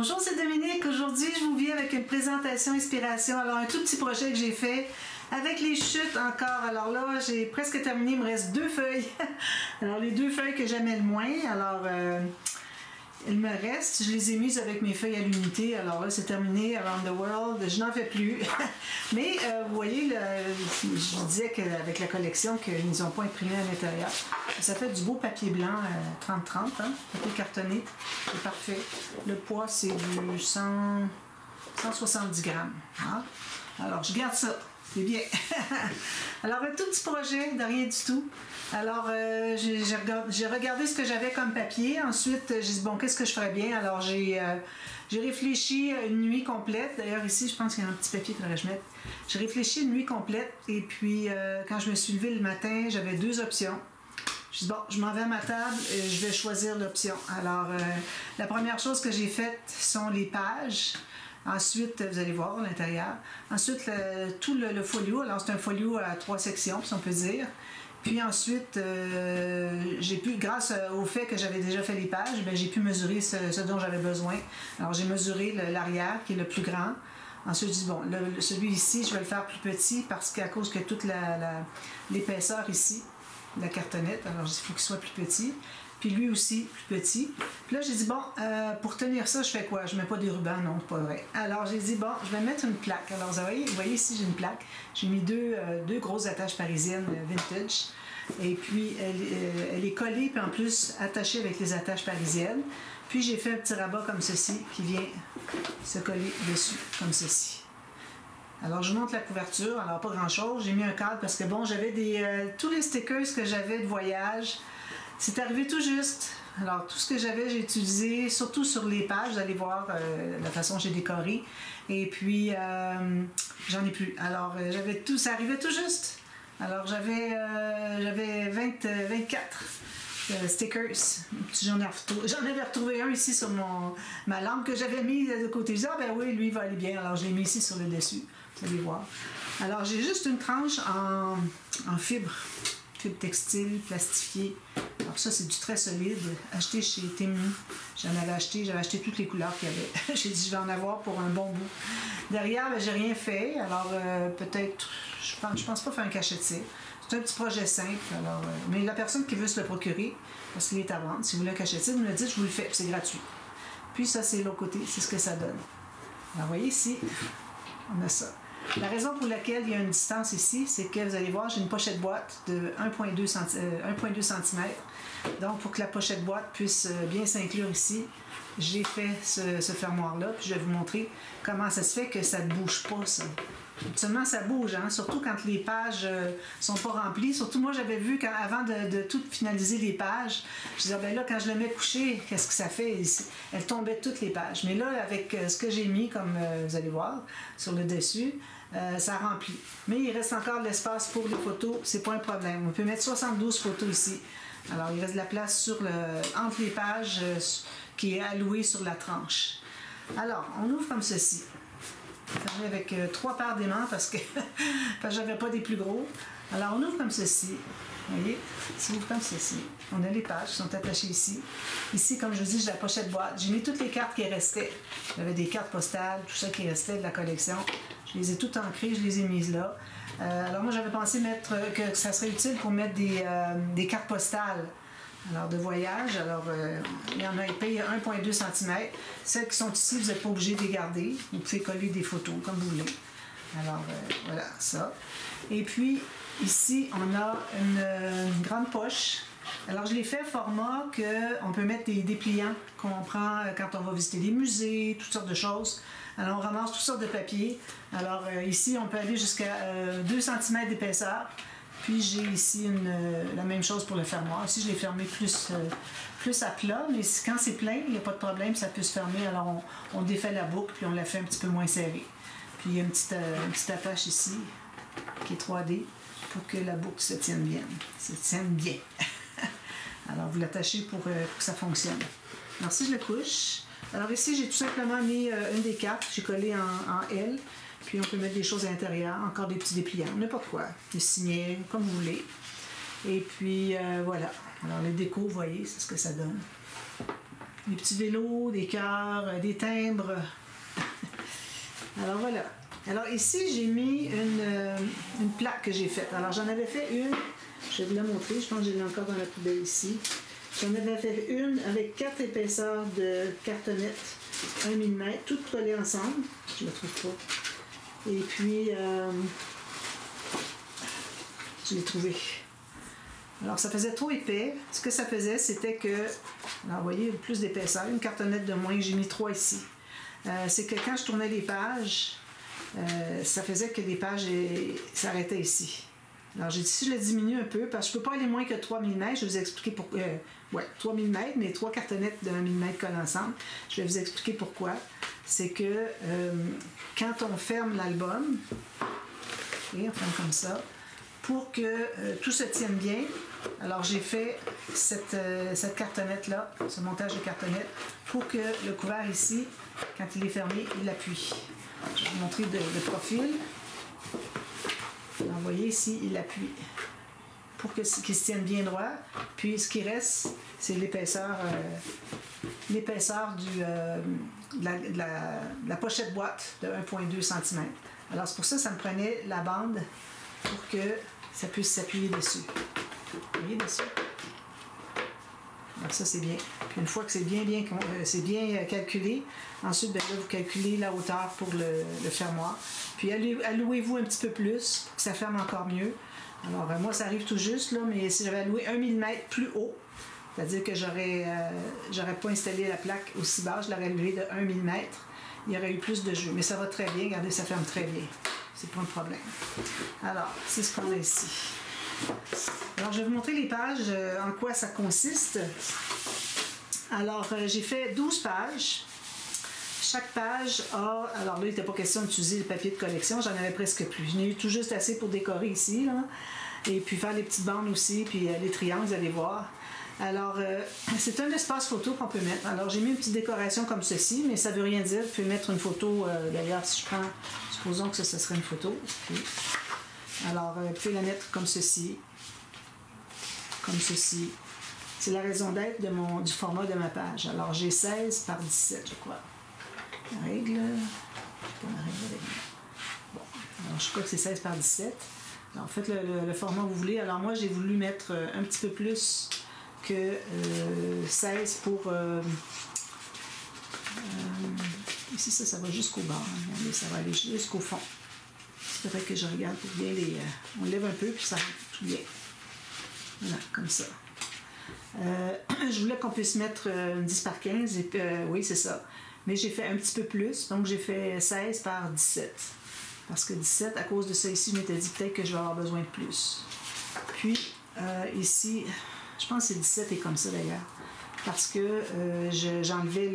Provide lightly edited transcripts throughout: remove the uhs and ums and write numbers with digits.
Bonjour, c'est Dominique. Aujourd'hui, je vous viens avec une présentation inspiration. Alors, un tout petit projet que j'ai fait avec les chutes encore. Alors là, j'ai presque terminé. Il me reste 2 feuilles. Alors, les 2 feuilles que j'aimais le moins. Alors, il me reste. Je les ai mises avec mes feuilles à l'unité. Alors là, c'est terminé. Around the World. Je n'en fais plus. Mais, vous voyez, je vous disais qu'avec la collection, qu'ils n'ont pas imprimé à l'intérieur. Ça fait du beau papier blanc 30-30, hein? Papier cartonné. C'est parfait. Le poids, c'est du 170 grammes. Hein? Alors, je garde ça. C'est bien. Alors, un tout petit projet de rien du tout. Alors, j'ai regardé ce que j'avais comme papier. Ensuite, j'ai dit, bon, qu'est-ce que je ferais bien? Alors, j'ai réfléchi une nuit complète. D'ailleurs, ici, je pense qu'il y a un petit papier que je mette. J'ai réfléchi une nuit complète. Et puis, quand je me suis levée le matin, j'avais 2 options. Je dis, bon, je m'en vais à ma table et je vais choisir l'option. Alors, la première chose que j'ai faite sont les pages. Ensuite, vous allez voir à l'intérieur. Ensuite, tout le folio. Alors, c'est un folio à 3 sections, si on peut dire. Puis ensuite, j'ai pu, grâce au fait que j'avais déjà fait les pages, j'ai pu mesurer ce dont j'avais besoin. Alors, j'ai mesuré l'arrière, qui est le plus grand. Ensuite, je dis, bon, celui ici, je vais le faire plus petit parce qu'à cause que toute l'épaisseur ici, la cartonnette, alors il faut qu'il soit plus petit. Puis lui aussi, plus petit. Puis là, j'ai dit, bon, pour tenir ça, je fais quoi? Je mets pas des rubans, non, c'est pas vrai. Alors, j'ai dit, bon, je vais mettre une plaque. Alors, vous voyez ici, j'ai une plaque. J'ai mis deux grosses attaches parisiennes vintage. Et puis, elle est collée, puis en plus, attachée avec les attaches parisiennes. Puis, j'ai fait un petit rabat comme ceci, qui vient se coller dessus, comme ceci. Alors, je vous montre la couverture. Alors, pas grand-chose. J'ai mis un cadre parce que, bon, j'avais tous les stickers que j'avais de voyage. C'est arrivé tout juste. Alors, tout ce que j'avais, j'ai utilisé, surtout sur les pages. Vous allez voir la façon dont j'ai décoré. Et puis, j'en ai plus. Alors, j'avais tout, ça arrivait tout juste. Alors, j'avais 24 stickers. J'en avais retrouvé un ici sur ma lampe que j'avais mis de côté. Je disais, ah ben oui, lui, il va aller bien. Alors, je l'ai mis ici sur le dessus. Vous allez voir. Alors, j'ai juste une tranche en fibre textile, plastifiée. Alors ça, c'est du très solide, acheté chez Temu. J'avais acheté toutes les couleurs qu'il y avait. J'ai dit, je vais en avoir pour un bon bout. Derrière, j'ai rien fait. Alors, peut-être, je pense pas faire un cachet de cire. C'est un petit projet simple. Alors, mais la personne qui veut se le procurer, parce qu'il est à vendre, si vous voulez un cachet de cire, vous me le dites, je vous le fais, c'est gratuit. Puis ça, c'est l'autre côté, c'est ce que ça donne. Alors, vous voyez ici, on a ça. La raison pour laquelle il y a une distance ici, c'est que vous allez voir, j'ai une pochette boîte de 1,2 cm. Donc, pour que la pochette boîte puisse bien s'inclure ici, j'ai fait ce fermoir-là. Puis je vais vous montrer comment ça se fait que ça ne bouge pas, ça. Seulement, ça bouge, hein? Surtout quand les pages sont pas remplies. Surtout, moi, j'avais vu qu'avant de tout finaliser les pages, je disais, ben là, quand je le mets couché, qu'est-ce que ça fait? Elles tombaient toutes les pages. Mais là, avec ce que j'ai mis, comme vous allez voir, sur le dessus, ça remplit. Mais il reste encore de l'espace pour les photos, c'est pas un problème. On peut mettre 72 photos ici. Alors, il reste de la place entre les pages qui est allouée sur la tranche. Alors, on ouvre comme ceci. Fermé avec 3 paires d'aimants parce que j'avais pas des plus gros. Alors, on ouvre comme ceci. Vous voyez? Si on ouvre comme ceci, on a les pages qui sont attachées ici. Ici, comme je vous dis, j'ai la pochette boîte. J'ai mis toutes les cartes qui restaient. J'avais des cartes postales, tout ça qui restait de la collection. Je les ai toutes ancrées, je les ai mises là. Alors, moi, j'avais pensé que ça serait utile pour mettre des cartes postales. Alors, de voyage, alors, il y en a épais 1,2 cm. Celles qui sont ici, vous n'êtes pas obligé de les garder. Vous pouvez coller des photos, comme vous voulez. Alors, voilà, ça. Et puis, ici, on a une grande poche. Alors, je l'ai fait format qu'on peut mettre des dépliants qu'on prend quand on va visiter des musées, toutes sortes de choses. Alors, on ramasse toutes sortes de papiers. Alors, ici, on peut aller jusqu'à 2 cm d'épaisseur. Puis j'ai ici la même chose pour le fermoir. Ici, je l'ai fermé plus à plat, mais quand c'est plein, il n'y a pas de problème, ça peut se fermer. Alors, on défait la boucle, puis on la fait un petit peu moins serrée. Puis il y a une petite attache ici, qui est 3D, pour que la boucle se tienne bien. Alors, vous l'attachez pour que ça fonctionne. Alors, si je le couche, alors ici, j'ai tout simplement mis une des cartes, j'ai collé en L. Puis on peut mettre des choses à l'intérieur, encore des petits dépliants, n'importe quoi, des signets, comme vous voulez. Et puis voilà. Alors les décos, vous voyez, c'est ce que ça donne. des petits vélos, des cœurs, des timbres. Alors voilà. Alors ici, j'ai mis une plaque que j'ai faite. Alors j'en avais fait une, je vais vous la montrer, je pense que j'ai encore dans la poubelle ici. J'en avais fait une avec 4 épaisseurs de cartonnette, 1 mm, toutes collées ensemble. Je ne la trouve pas. Et puis, je l'ai trouvé. Alors ça faisait trop épais. Ce que ça faisait, c'était que, alors vous voyez, plus d'épaisseur, une cartonnette de moins, j'ai mis 3 ici. C'est que quand je tournais les pages, ça faisait que les pages s'arrêtaient ici. Alors j'ai dit si je le diminue un peu, parce que je ne peux pas aller moins que 3 mm, je vais vous expliquer pourquoi. 3 mm, mais 3 cartonnettes de 1 mm collées ensemble. Je vais vous expliquer pourquoi. C'est que quand on ferme l'album, et on ferme comme ça, pour que tout se tienne bien, alors j'ai fait cette cartonnette-là, ce montage de cartonnette, pour que le couvert ici, quand il est fermé, il appuie. Je vais vous montrer de profil. Alors, vous voyez ici, il appuie pour qu'il se tienne bien droit. Puis ce qui reste, c'est l'épaisseur de la pochette boîte de 1,2 cm. Alors c'est pour ça que ça me prenait la bande pour que ça puisse s'appuyer dessus. Vous voyez dessus? Alors ça c'est bien. Puis une fois que c'est bien calculé, ensuite ben là, vous calculez la hauteur pour le fermoir. Puis allouez-vous un petit peu plus pour que ça ferme encore mieux. Alors moi ça arrive tout juste là, mais si j'avais alloué 1 mm plus haut, c'est-à-dire que j'aurais pas installé la plaque aussi bas, je l'aurais alloué de 1 mm, il y aurait eu plus de jeu. Mais ça va très bien, regardez, ça ferme très bien. C'est pas un problème. Alors, c'est ce qu'on a ici. Alors, je vais vous montrer les pages, en quoi ça consiste. Alors, j'ai fait 12 pages. Chaque page a... Alors là, il n'était pas question d'utiliser le papier de collection, j'en avais presque plus. J'en ai eu tout juste assez pour décorer ici, là. Et puis faire les petites bandes aussi, puis les triangles, vous allez voir. Alors, c'est un espace photo qu'on peut mettre. Alors, j'ai mis une petite décoration comme ceci, mais ça ne veut rien dire. Vous pouvez mettre une photo, d'ailleurs, si je prends, supposons que ce serait une photo. Okay. Alors, vous pouvez la mettre comme ceci. Comme ceci. C'est la raison d'être du format de ma page. Alors, j'ai 16 par 17, je crois. La règle. Bon, alors, je crois que c'est 16 par 17. Alors, faites le format que vous voulez. Alors, moi, j'ai voulu mettre un petit peu plus que 16 pour... ici, ça va jusqu'au bas. Hein. Regardez, ça va aller jusqu'au fond. Il faudrait que je regarde pour bien les... on lève un peu, puis ça rentre tout bien. Voilà, comme ça. Je voulais qu'on puisse mettre 10 par 15. Et, oui, c'est ça. Mais j'ai fait un petit peu plus. Donc, j'ai fait 16 par 17. Parce que 17, à cause de ça ici, je m'étais dit peut-être que je vais avoir besoin de plus. Puis, ici... Je pense que c'est 17 et comme ça d'ailleurs. Parce que j'enlevais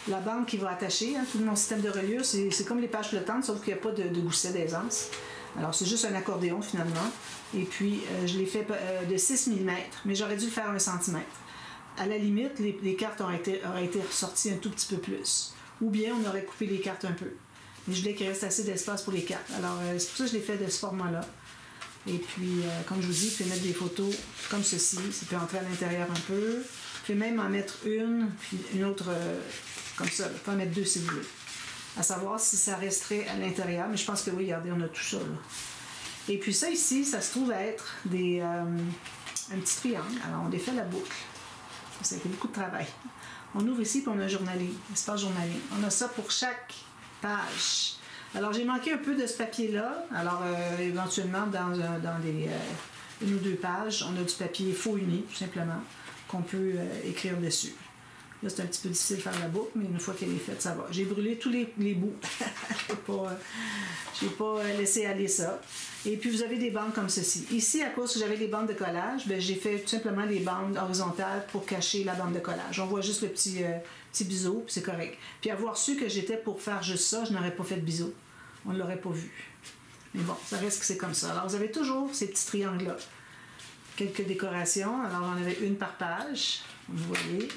la bande qui va attacher. Hein, tout mon système de reliure, c'est comme les pages flottantes, sauf qu'il n'y a pas de gousset d'aisance. Alors c'est juste un accordéon finalement. Et puis je l'ai fait de 6 mm, mais j'aurais dû le faire 1 cm. À la limite, les cartes auraient été ressorties un tout petit peu plus. Ou bien on aurait coupé les cartes un peu. Mais je voulais qu'il reste assez d'espace pour les cartes. Alors c'est pour ça que je l'ai fait de ce format-là. Et puis, comme je vous dis, vous pouvez mettre des photos comme ceci. Ça peut entrer à l'intérieur un peu. Vous pouvez même en mettre une, puis une autre comme ça. Vous pouvez en mettre 2 si vous voulez. À savoir si ça resterait à l'intérieur. Mais je pense que oui, regardez, on a tout ça. Là. Et puis ça ici, ça se trouve être un petit triangle. Alors, on défait la boucle. Ça a été beaucoup de travail. On ouvre ici, puis on a un journalier, espace journalier. On a ça pour chaque page. Alors, j'ai manqué un peu de ce papier-là. Alors, éventuellement, dans une ou 2 pages, on a du papier faux uni, tout simplement, qu'on peut écrire dessus. Là, c'est un petit peu difficile de faire la boucle, mais une fois qu'elle est faite, ça va. J'ai brûlé tous les bouts. Je n'ai pas laissé aller ça. Et puis, vous avez des bandes comme ceci. Ici, à cause que j'avais les bandes de collage, ben, j'ai fait tout simplement les bandes horizontales pour cacher la bande de collage. On voit juste le petit biseau, puis c'est correct. Puis avoir su que j'étais pour faire juste ça, je n'aurais pas fait de biseau. On ne l'aurait pas vu. Mais bon, ça reste que c'est comme ça. Alors, vous avez toujours ces petits triangles-là. Quelques décorations. Alors, j'en avais une par page. Vous voyez.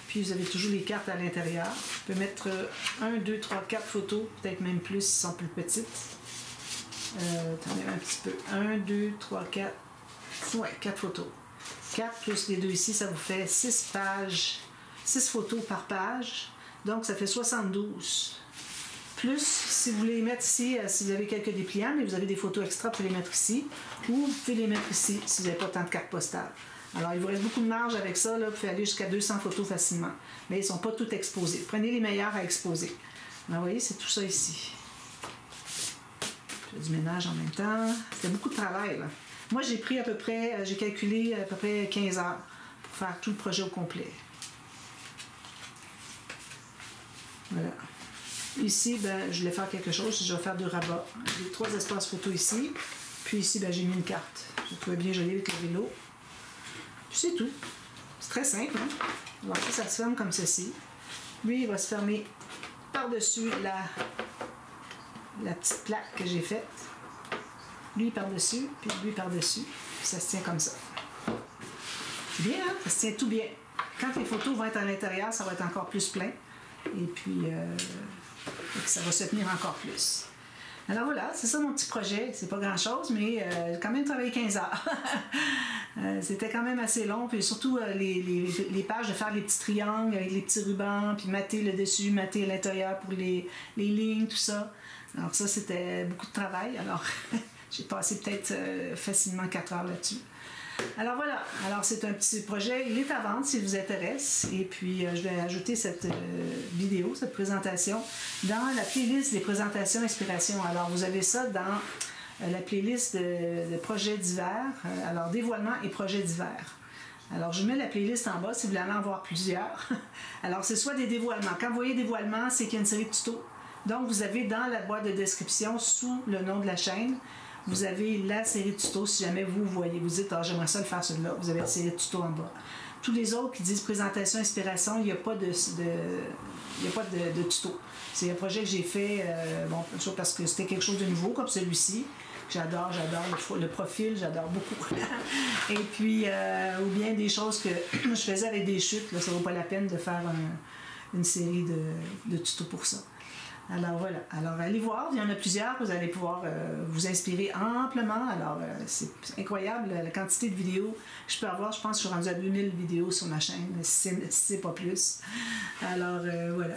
Puis, vous avez toujours les cartes à l'intérieur. Je peux mettre 1, 2, 3, 4 photos. Peut-être même plus si elles sont plus petites. Attendez un petit peu. 1, 2, 3, 4. Ouais, 4 photos. 4 plus les 2 ici, ça vous fait 6 pages, 6 photos par page. Donc, ça fait 72. Plus, si vous voulez les mettre ici, si vous avez quelques dépliants, mais vous avez des photos extra, vous pouvez les mettre ici. Ou vous pouvez les mettre ici, si vous n'avez pas tant de cartes postales. Alors, il vous reste beaucoup de marge avec ça. Là, vous pouvez aller jusqu'à 200 photos facilement. Mais ils ne sont pas toutes exposées. Prenez les meilleures à exposer. Alors, vous voyez, c'est tout ça ici. Je fais du ménage en même temps. C'était beaucoup de travail, là. Moi, j'ai pris à peu près, j'ai calculé à peu près 15 heures pour faire tout le projet au complet. Voilà. Ici, ben, je voulais faire quelque chose. Je vais faire 2 rabats. J'ai 3 espaces photo ici. Puis ici, ben, j'ai mis une carte. Je trouvais bien joli avec le vélo. Puis c'est tout. C'est très simple. Hein? Alors ça se ferme comme ceci. Lui, il va se fermer par-dessus la petite plaque que j'ai faite. Lui par-dessus, puis lui par-dessus. Puis ça se tient comme ça. C'est bien, hein? Ça se tient tout bien. Quand les photos vont être à l'intérieur, ça va être encore plus plein. Et puis, ça va se tenir encore plus. Alors voilà, c'est ça mon petit projet. C'est pas grand-chose, mais j'ai quand même travaillé 15 heures. C'était quand même assez long. Puis surtout, les pages, de faire les petits triangles avec les petits rubans, puis mater le dessus, mater l'intérieur pour les lignes, tout ça. Alors ça, c'était beaucoup de travail. Alors, j'ai passé peut-être facilement 4 heures là-dessus. Alors voilà, alors c'est un petit projet, il est à vendre s'il vous intéresse, et puis je vais ajouter cette vidéo, cette présentation, dans la playlist des présentations inspiration. Alors vous avez ça dans la playlist de projets d'hiver, alors dévoilement et projets d'hiver. Alors je mets la playlist en bas si vous voulez en voir plusieurs. Alors c'est soit des dévoilements, quand vous voyez dévoilement, c'est qu'il y a une série de tutos. Donc vous avez dans la boîte de description, sous le nom de la chaîne, vous avez la série de tutos. Si jamais vous voyez, vous dites, ah, j'aimerais ça le faire celui-là, vous avez la série de tutos en bas. Tous les autres qui disent présentation, inspiration, il n'y a pas de tuto. C'est un projet que j'ai fait, bon, parce que c'était quelque chose de nouveau, comme celui-ci. J'adore le profil, j'adore beaucoup. Et puis, ou bien des choses que je faisais avec des chutes, là, ça ne vaut pas la peine de faire une série de tutos pour ça. Alors voilà, alors allez voir, il y en a plusieurs, vous allez pouvoir vous inspirer amplement. Alors c'est incroyable la quantité de vidéos que je peux avoir. Je pense que je suis rendue à 2000 vidéos sur ma chaîne, si c'est pas plus. Alors voilà.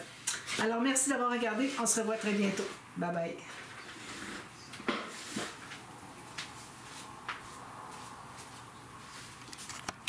Alors merci d'avoir regardé, on se revoit très bientôt. Bye bye.